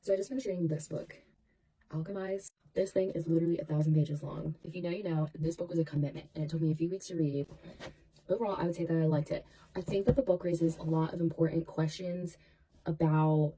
So I just finished reading this book, Alchemised. This thing is literally 1,000 pages long. If you know, you know. This book was a commitment, and it took me a few weeks to read. Overall, I would say that I liked it. I think that the book raises a lot of important questions about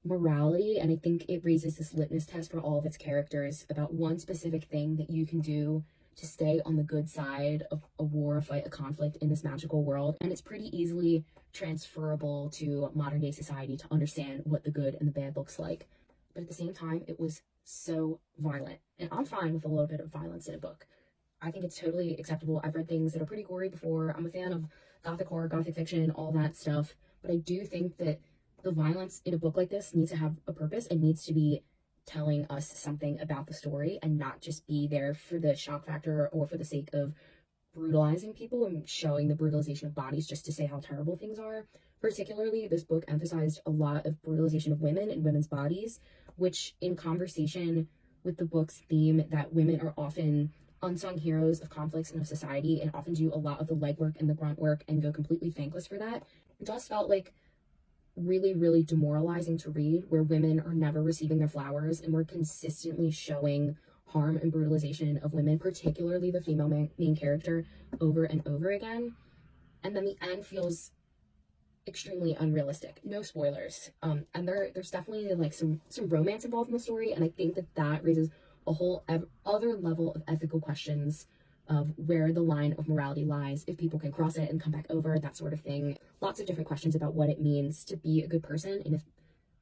morality, and I think it raises this litmus test for all of its characters about one specific thing that you can do to stay on the good side of a war, a fight, a conflict in this magical world. And it's pretty easily transferable to modern day society to understand what the good and the bad looks like. But at the same time, it was so violent. And I'm fine with a little bit of violence in a book. I think it's totally acceptable. I've read things that are pretty gory before. I'm a fan of gothic horror, gothic fiction, all that stuff. But I do think that the violence in a book like this needs to have a purpose and needs to be telling us something about the story and not just be there for the shock factor or for the sake of brutalizing people and showing the brutalization of bodies just to say how terrible things are. Particularly, this book emphasized a lot of brutalization of women and women's bodies, which in conversation with the book's theme that women are often unsung heroes of conflicts and of society and often do a lot of the legwork and the grunt work and go completely thankless for that, it just felt like really demoralizing to read, where women are never receiving their flowers and we're consistently showing harm and brutalization of women, particularly the female main character, over and over again. And then the end feels extremely unrealistic. No spoilers. And there's definitely like some romance involved in the story, and I think that raises a whole other level of ethical questions of where the line of morality lies, if people can cross it and come back over, that sort of thing. Lots of different questions about what it means to be a good person, and if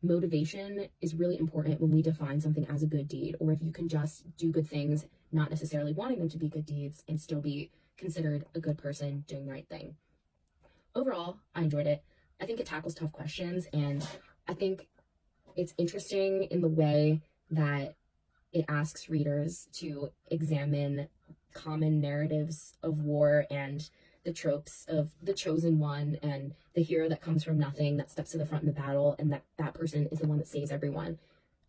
motivation is really important when we define something as a good deed, or if you can just do good things, not necessarily wanting them to be good deeds, and still be considered a good person doing the right thing. Overall, I enjoyed it. I think it tackles tough questions, and I think it's interesting in the way that it asks readers to examine common narratives of war and the tropes of the chosen one and the hero that comes from nothing, that steps to the front in the battle, and that person is the one that saves everyone.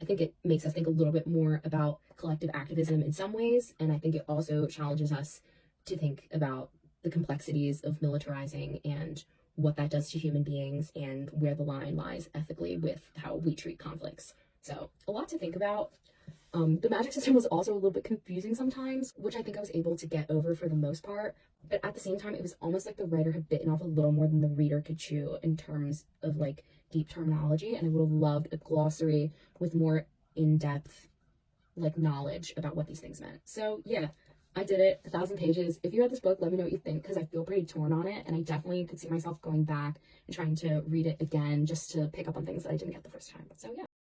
I think it makes us think a little bit more about collective activism in some ways, and I think it also challenges us to think about the complexities of militarizing and what that does to human beings and where the line lies ethically with how we treat conflicts. So a lot to think about. The magic system was also a little bit confusing sometimes, which I think I was able to get over for the most part. But at the same time, it was almost like the writer had bitten off a little more than the reader could chew in terms of like deep terminology. And I would have loved a glossary with more in-depth like knowledge about what these things meant. So yeah, I did it. 1,000 pages. If you read this book, let me know what you think, because I feel pretty torn on it. And I definitely could see myself going back and trying to read it again just to pick up on things that I didn't get the first time. So yeah.